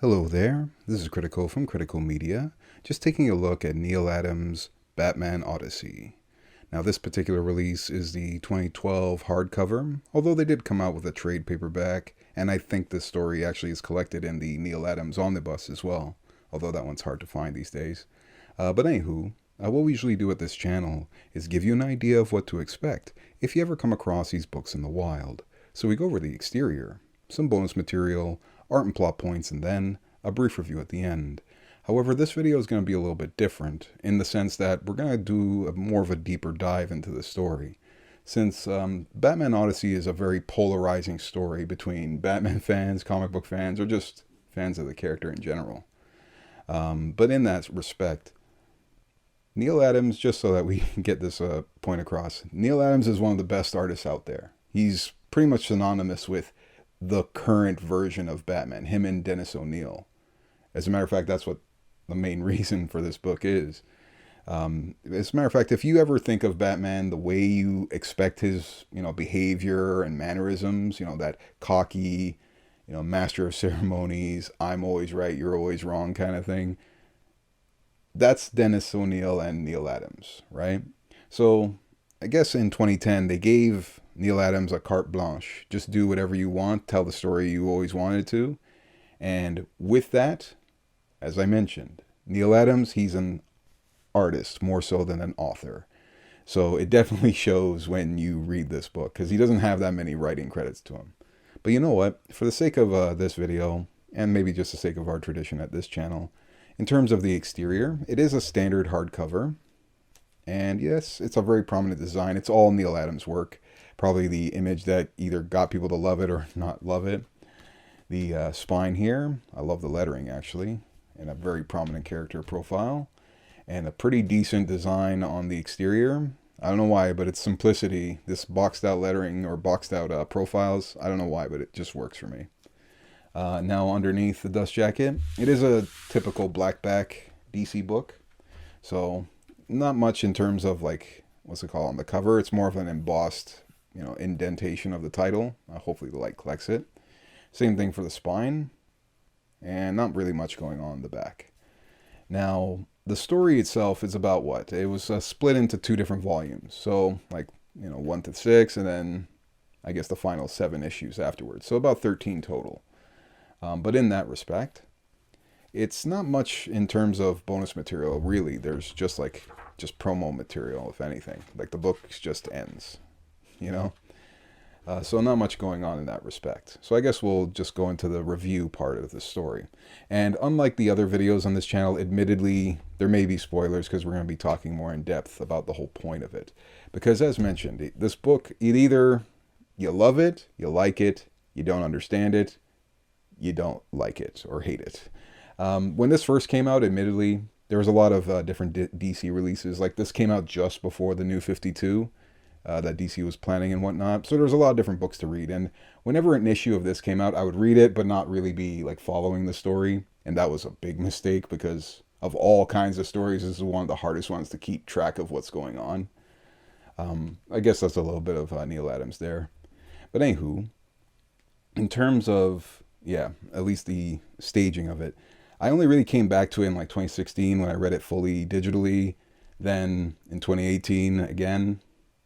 Hello there, this is Cridical from Cridical Media, just taking a look at Neal Adams' Batman Odyssey. Now this particular release is the 2012 hardcover, although they did come out with a trade paperback, and I think this story actually is collected in the Neal Adams Omnibus as well, although that one's hard to find these days. But anywho, what we usually do at this channel is give you an idea of what to expect if you ever come across these books in the wild. So we go over the exterior, some bonus material, art and plot points, and then a brief review at the end. However, this video is going to be a little bit different in the sense that we're going to do more of a deeper dive into the story. Since Batman Odyssey is a very polarizing story between Batman fans, comic book fans, or just fans of the character in general. But in that respect, Neal Adams, just so that we can get this point across, Neal Adams is one of the best artists out there. He's pretty much synonymous with the current version of Batman, him and Dennis O'Neil. As a matter of fact, that's what the main reason for this book is. As a matter of fact, if you ever think of Batman the way you expect his, behavior and mannerisms, that cocky, master of ceremonies, I'm always right, you're always wrong kind of thing, that's Dennis O'Neil and Neal Adams, right? So I guess in 2010, they gave Neal Adams a carte blanche. Just do whatever you want, tell the story you always wanted to. And with that, as I mentioned, Neal Adams, he's an artist more so than an author. So it definitely shows when you read this book, because he doesn't have that many writing credits to him. But you know what? For the sake of this video, and maybe just the sake of our tradition at this channel, in terms of the exterior, it is a standard hardcover. And yes, it's a very prominent design. It's all Neal Adams' work. Probably the image that either got people to love it or not love it. The spine here, I love the lettering actually, and a very prominent character profile. And a pretty decent design on the exterior. I don't know why, but it's simplicity. This boxed out lettering or boxed out profiles, I don't know why, but it just works for me. Now underneath the dust jacket, it is a typical blackback DC book. So not much in terms of what's it called on the cover. It's more of an embossed, indentation of the title. Hopefully the light collects it. Same thing for the spine. And not really much going on in the back. Now, the story itself is about what? It was split into 2 different volumes. So 1 to 6, and then I guess the final 7 issues afterwards. So about 13 total. But in that respect, it's not much in terms of bonus material, really. There's just promo material, if anything. The book just ends, So not much going on in that respect. So I guess we'll just go into the review part of the story. And unlike the other videos on this channel, admittedly, there may be spoilers because we're going to be talking more in depth about the whole point of it. Because as mentioned, this book, either you love it, you like it, you don't understand it, you don't like it or hate it. When this first came out, admittedly, there was a lot of different DC releases. This came out just before the New 52 that DC was planning and whatnot. So there was a lot of different books to read. And whenever an issue of this came out, I would read it, but not really be following the story. And that was a big mistake because of all kinds of stories, this is one of the hardest ones to keep track of what's going on. I guess that's a little bit of Neal Adams there. But anywho, in terms of, at least the staging of it, I only really came back to it in 2016 when I read it fully digitally. Then in 2018, again,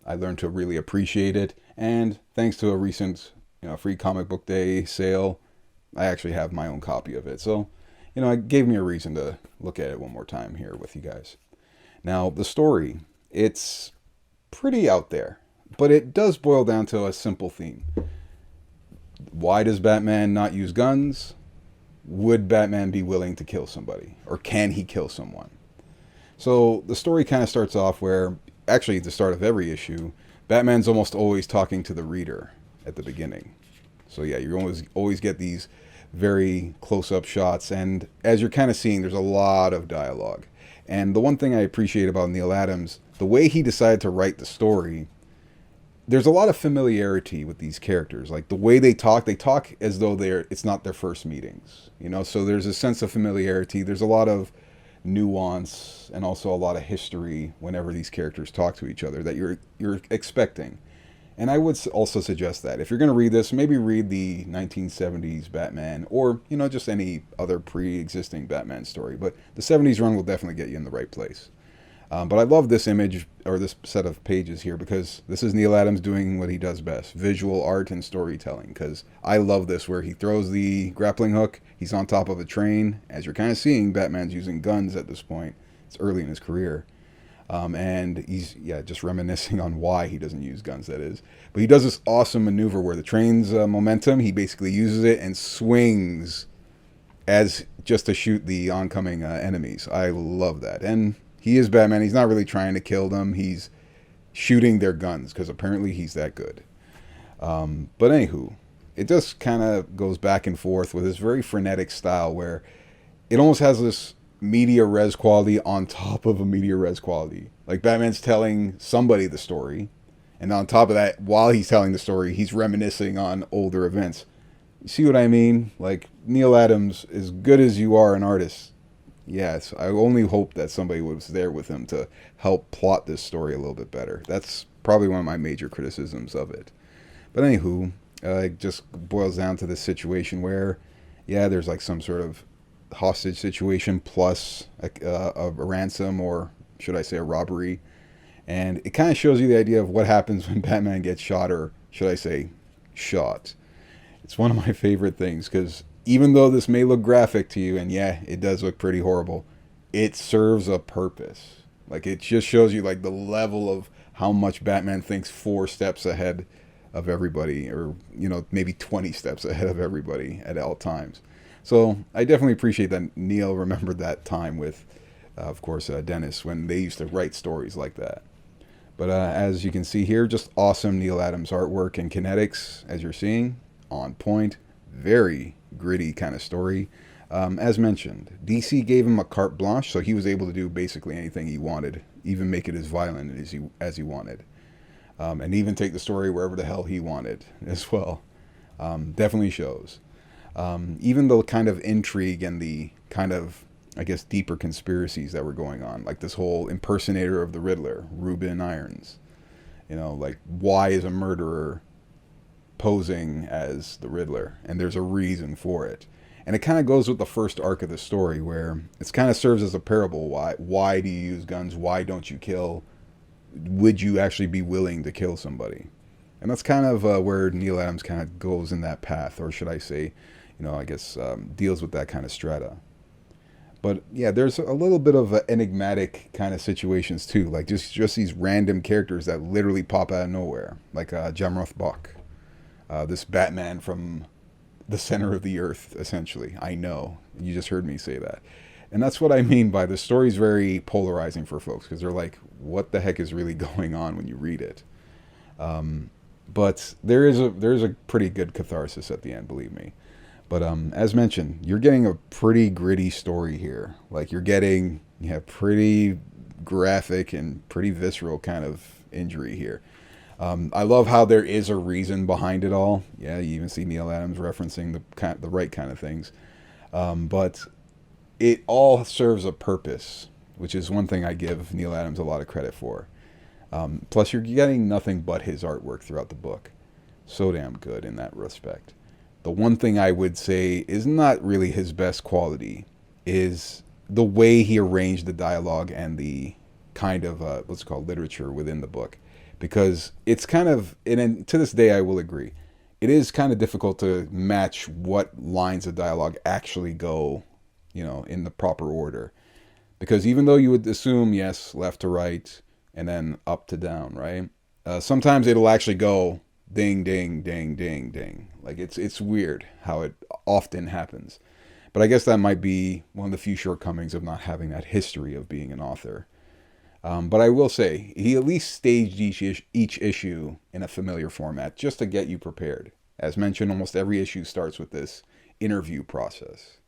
I learned to really appreciate it. And thanks to a recent, free comic book day sale, I actually have my own copy of it. So, it gave me a reason to look at it one more time here with you guys. Now, the story, it's pretty out there, but it does boil down to a simple theme. Why does Batman not use guns? Would Batman be willing to kill somebody? Or can he kill someone? So the story kind of starts off where, actually at the start of every issue, Batman's almost always talking to the reader at the beginning. So yeah, you always get these very close-up shots, and as you're kind of seeing, there's a lot of dialogue. And the one thing I appreciate about Neal Adams, the way he decided to write the story, there's a lot of familiarity with these characters. The way they talk as though it's not their first meetings, so there's a sense of familiarity. There's a lot of nuance and also a lot of history whenever these characters talk to each other that you're expecting. And I would also suggest that if you're going to read this, maybe read the 1970s Batman or, just any other pre-existing Batman story. But the 70s run will definitely get you in the right place. But I love this image or this set of pages here because this is Neal Adams doing what he does best, visual art and storytelling. Because I love this where he throws the grappling hook, he's on top of a train. As you're kind of seeing, Batman's using guns at this point. It's early in his career. And he's, just reminiscing on why he doesn't use guns, that is. But he does this awesome maneuver where the train's momentum, he basically uses it and swings as just to shoot the oncoming enemies. I love that. And he is Batman. He's not really trying to kill them. He's shooting their guns because apparently he's that good. But anywho, it just kind of goes back and forth with this very frenetic style where it almost has this media res quality on top of a media res quality. Like Batman's telling somebody the story, and on top of that, while he's telling the story, he's reminiscing on older events. You see what I mean? Like, Neal Adams, as good as you are an artist, yes, I only hope that somebody was there with him to help plot this story a little bit better. That's probably one of my major criticisms of it. But anywho, it just boils down to this situation where, there's like some sort of hostage situation plus a ransom, or should I say a robbery. And it kind of shows you the idea of what happens when Batman gets shot, or should I say shot. It's one of my favorite things because even though this may look graphic to you, and it does look pretty horrible, it serves a purpose. Like, it just shows you like the level of how much Batman thinks 4 steps ahead of everybody, or maybe 20 steps ahead of everybody at all times. So I definitely appreciate that Neal remembered that time with, of course, Dennis, when they used to write stories like that. But as you can see here, just awesome Neal Adams artwork and kinetics, as you're seeing, on point, very gritty kind of story. As mentioned, DC gave him a carte blanche, so he was able to do basically anything he wanted, even make it as violent as he wanted. And even take the story wherever the hell he wanted as well. Definitely shows. Even the kind of intrigue and the kind of, I guess, deeper conspiracies that were going on, like this whole impersonator of the Riddler, Reuben Irons. Like, why is a murderer posing as the Riddler? And there's a reason for it. And it kind of goes with the first arc of the story, where it kind of serves as a parable. Why do you use guns? Why don't you kill? Would you actually be willing to kill somebody? And that's kind of where Neal Adams kind of goes in that path, or should I say, I guess deals with that kind of strata. But there's a little bit of enigmatic kind of situations too, like just these random characters that literally pop out of nowhere, like Jamroth Bok, this Batman from the center of the earth, essentially. I know, you just heard me say that. And that's what I mean by the story's very polarizing for folks, because they're like, what the heck is really going on when you read it? But there's a pretty good catharsis at the end, believe me. But as mentioned, you're getting a pretty gritty story here. Like, you're getting pretty graphic and pretty visceral kind of injury here. I love how there is a reason behind it all. You even see Neal Adams referencing the right kind of things. But it all serves a purpose, which is one thing I give Neal Adams a lot of credit for. Plus, you're getting nothing but his artwork throughout the book. So damn good in that respect. The one thing I would say is not really his best quality is the way he arranged the dialogue and the kind of, what's called literature within the book. Because it's kind of, and to this day I will agree, it is kind of difficult to match what lines of dialogue actually go, in the proper order. Because even though you would assume, yes, left to right, and then up to down, right? Sometimes it'll actually go ding, ding, ding, ding, ding. Like, it's weird how it often happens. But I guess that might be one of the few shortcomings of not having that history of being an author. But I will say, he at least staged each issue in a familiar format just to get you prepared. As mentioned, almost every issue starts with this interview process.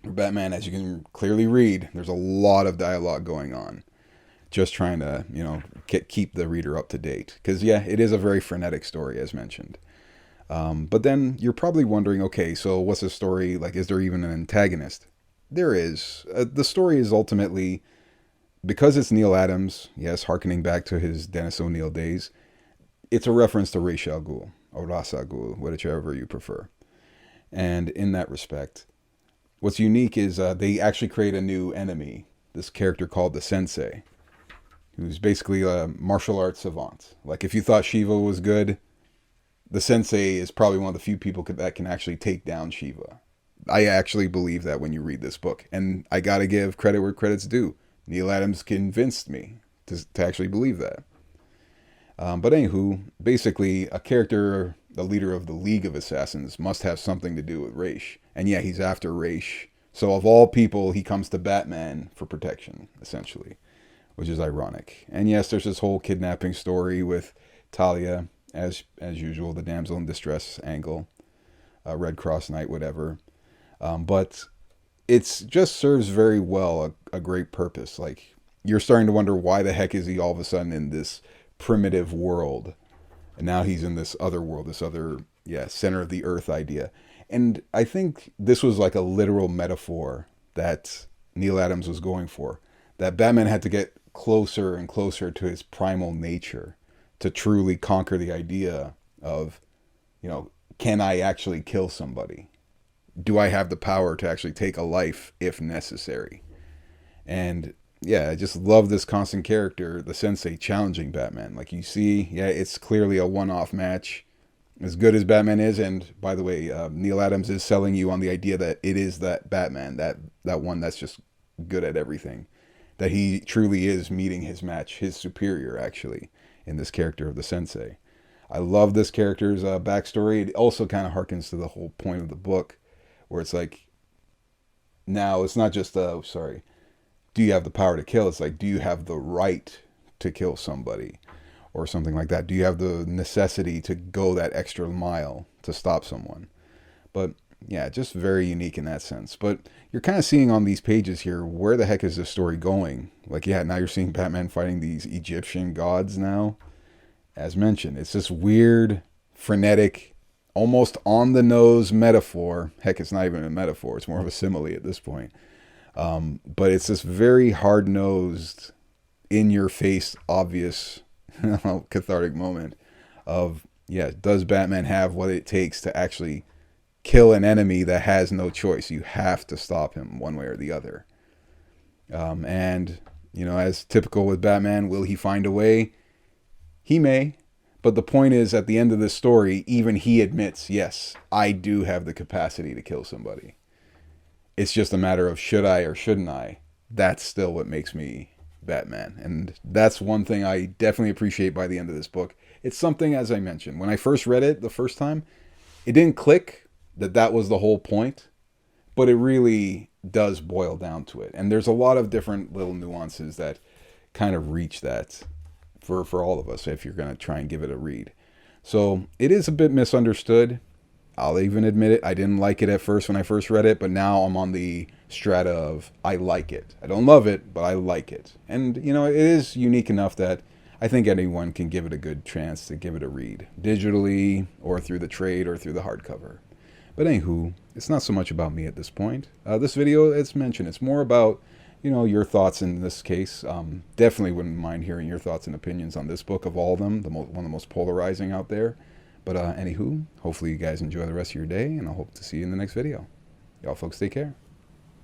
For Batman, as you can clearly read, there's a lot of dialogue going on. Just trying to, keep the reader up to date. Because, it is a very frenetic story, as mentioned. But then you're probably wondering, okay, so what's the story? Like, is there even an antagonist? There is. The story is ultimately, because it's Neal Adams, yes, hearkening back to his Dennis O'Neil days, it's a reference to Ra's al Ghul, or Ra's al Ghul, whichever you prefer. And in that respect, what's unique is they actually create a new enemy, this character called the Sensei, who's basically a martial arts savant. Like, if you thought Shiva was good, the Sensei is probably one of the few people that can actually take down Shiva. I actually believe that when you read this book. And I gotta give credit where credit's due. Neal Adams convinced me to actually believe that. But anywho, basically, a character, the leader of the League of Assassins, must have something to do with Ra's. And yeah, he's after Ra's. So of all people, he comes to Batman for protection, essentially, which is ironic. And yes, there's this whole kidnapping story with Talia, as usual, the damsel in distress angle, Red Cross Knight, whatever. But it's just serves very well a great purpose. Like, you're starting to wonder, why the heck is he all of a sudden in this primitive world, and now he's in this other world, this other center of the earth idea. And I think this was like a literal metaphor that Neal Adams was going for, that Batman had to get closer and closer to his primal nature to truly conquer the idea of, can I actually kill somebody? Do I have the power to actually take a life if necessary? And yeah, I just love this constant character, the Sensei, challenging Batman. Like, you see, it's clearly a one-off match. As good as Batman is, and by the way, Neal Adams is selling you on the idea that it is that Batman, that one that's just good at everything. That he truly is meeting his match, his superior, actually, in this character of the Sensei. I love this character's backstory. It also kind of harkens to the whole point of the book, where it's like, now it's not just, do you have the power to kill? It's like, do you have the right to kill somebody? Or something like that. Do you have the necessity to go that extra mile to stop someone? But yeah, just very unique in that sense. But you're kind of seeing on these pages here, where the heck is this story going? Like, yeah, now you're seeing Batman fighting these Egyptian gods now. As mentioned, it's this weird, frenetic, almost on-the-nose metaphor. Heck, it's not even a metaphor. It's more of a simile at this point. But it's this very hard-nosed, in-your-face, obvious, cathartic moment of, does Batman have what it takes to actually kill an enemy that has no choice? You have to stop him one way or the other. And, as typical with Batman, will he find a way? He may. But the point is, at the end of this story, even he admits, yes, I do have the capacity to kill somebody. It's just a matter of, should I or shouldn't I? That's still what makes me Batman. And that's one thing I definitely appreciate by the end of this book. It's something, as I mentioned, when I first read it the first time, it didn't click that was the whole point, but it really does boil down to it. And there's a lot of different little nuances that kind of reach that for all of us, if you're going to try and give it a read. So it is a bit misunderstood. I'll even admit it. I didn't like it at first when I first read it, but now I'm on the strata of, I like it. I don't love it, but I like it. And, it is unique enough that I think anyone can give it a good chance to give it a read, digitally or through the trade or through the hardcover. But anywho, it's not so much about me at this point. This video, as mentioned, it's more about, your thoughts in this case. Definitely wouldn't mind hearing your thoughts and opinions on this book of all of them, one of the most polarizing out there. But anywho, hopefully you guys enjoy the rest of your day, and I hope to see you in the next video. Y'all folks take care.